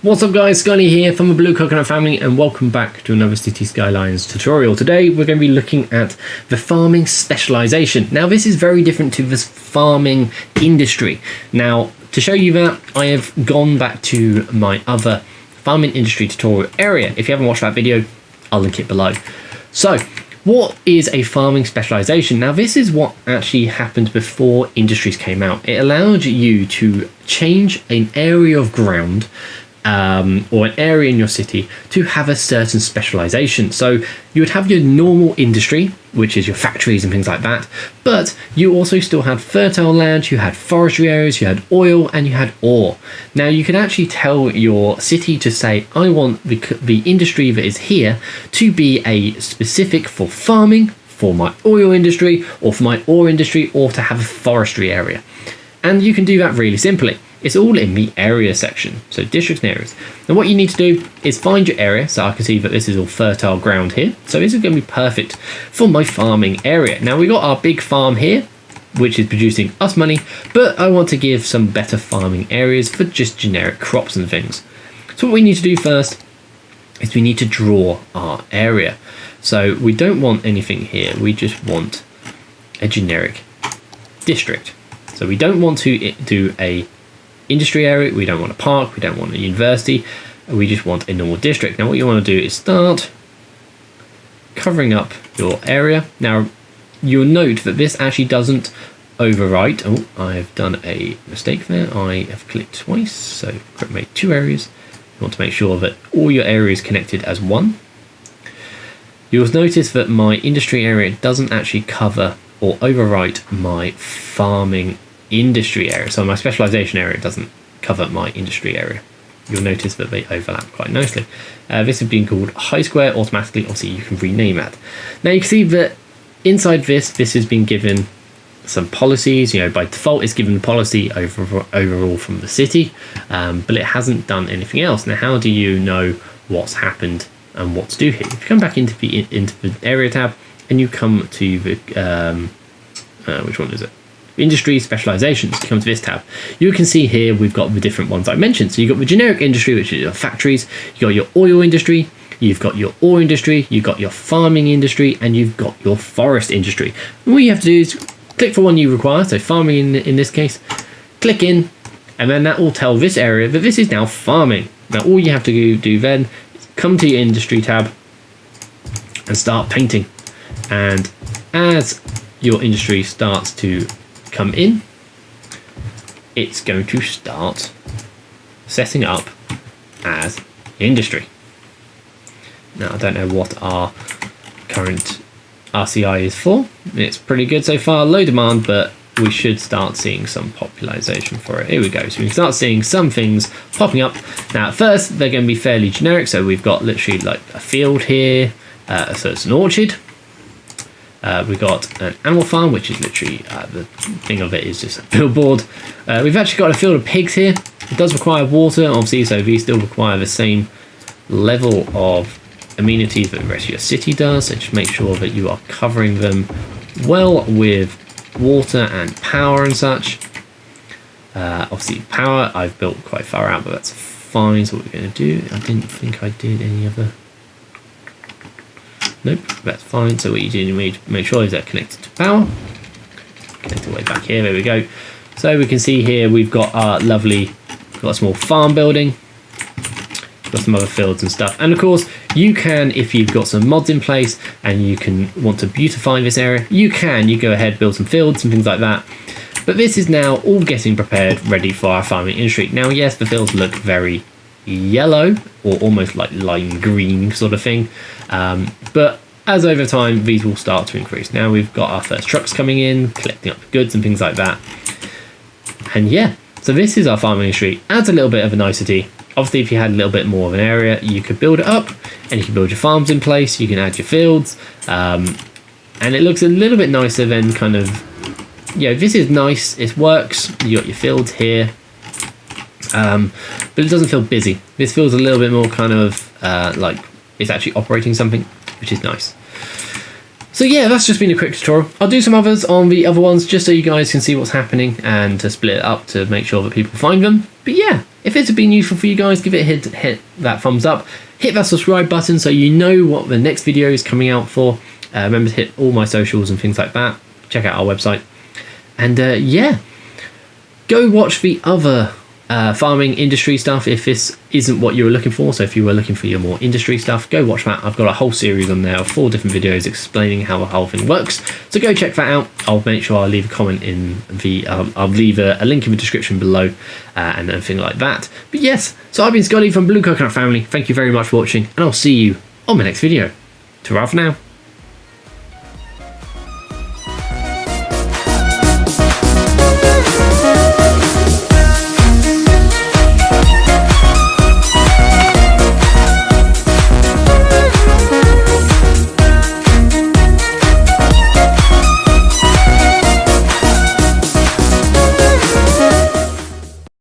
What's up guys, Scully here from the Blue Coconut family and welcome back to another City Skylines tutorial. Today we're going to be looking at the farming specialization. Now this is very different to this farming industry. Now to show you that, I have gone back to my other farming industry tutorial area. If you haven't watched that video, I'll link it below. So what is a farming specialization? Now this is what actually happened before industries came out. It allowed you to change an area of ground or an area in your city to have a certain specialization. So you would have your normal industry, which is your factories and things like that, but you also still had fertile land, you had forestry areas, you had oil, and you had ore. Now you can actually tell your city to say, I want the industry that is here to be a specific for farming, for my oil industry, or for my ore industry, or to have a forestry area. And you can do that really simply. It's all in the area section, so districts and areas. And what you need to do is find your area. So I can see that this is all fertile ground here. So this is going to be perfect for my farming area. Now we've got our big farm here, which is producing us money, but I want to give some better farming areas for just generic crops and things. So what we need to do first is we need to draw our area. So we don't want anything here. We just want a generic district. So we don't want to do a industry area, we don't want a park, we don't want a university, we just want a normal district. Now what you want to do is start covering up your area. Now you'll note that this actually doesn't overwrite. Oh, I've done a mistake there. I have clicked twice, so make two areas. You want to make sure that all your areas connected as one. You'll notice that my industry area doesn't actually cover or overwrite my farming industry area. So my specialization area doesn't cover my industry area. You'll notice that they overlap quite nicely. This has been called high square automatically. Obviously you can rename that. Now you can see that inside this has been given some policies. By default it's given the policy overall from the city, but it hasn't done anything else. Now how do you know what's happened and what to do here? If you come back into the area tab and you come to the which one is it? Industry specializations. Come to this tab, you can see here we've got the different ones I mentioned. So you've got the generic industry, which is your factories, you've got your oil industry, you've got your ore industry, you've got your farming industry, and you've got your forest industry. And what you have to do is click for one you require, so farming in this case, click in, and then that will tell this area that this is now farming. Now all you have to do then is come to your industry tab and start painting. And as your industry starts to come in, it's going to start setting up as industry. Now I don't know what our current RCI is for. It's pretty good so far, low demand, but we should start seeing some popularization for it. Here we go. So we can start seeing some things popping up. Now at first they're going to be fairly generic, so we've got literally like a field here, so it's an orchard. We've got an animal farm, which is literally the thing of it is just a billboard. We've actually got a field of pigs here. It does require water, obviously, so these still require the same level of amenities that the rest of your city does. So just make sure that you are covering them well with water and power and such. Obviously, power I've built quite far out, but that's fine. So what we're going to do, I didn't think I did any other. Nope, that's fine. So what you do, you need to make sure is that connected to power. Connect the way back here, there we go. So we can see here we've got our got a small farm building, got some other fields and stuff. And of course, you can, if you've got some mods in place and you want to beautify this area, you go ahead, build some fields and things like that. But this is now all getting prepared, ready for our farming industry. Now, yes, the fields look very yellow or almost like lime green sort of thing, but as over time these will start to increase. Now we've got our first trucks coming in, collecting up goods and things like that, and yeah, so this is our farming industry. Adds a little bit of a nicety. Obviously if you had a little bit more of an area, you could build it up and you can build your farms in place, you can add your fields, and it looks a little bit nicer than kind of, this is nice, it works. You got your fields here, but it doesn't feel busy. This feels a little bit more kind of like it's actually operating something, which is nice. So yeah, that's just been a quick tutorial. I'll do some others on the other ones just so you guys can see what's happening and to split it up to make sure that people find them. But yeah, if it's been useful for you guys, give it a hit that thumbs up. Hit that subscribe button so you know what the next video is coming out for. Remember to hit all my socials and things like that. Check out our website. And yeah, go watch the other farming industry stuff if this isn't what you were looking for. So if you were looking for your more industry stuff, go watch that. I've got a whole series on there of 4 different videos explaining how the whole thing works. So go check that out. I'll make sure I'll leave a comment in the I'll leave a link in the description below and everything like that. But yes, so I've been Scotty from Blue Coconut Family. Thank you very much for watching, and I'll see you on my next video. Ta-ra for now.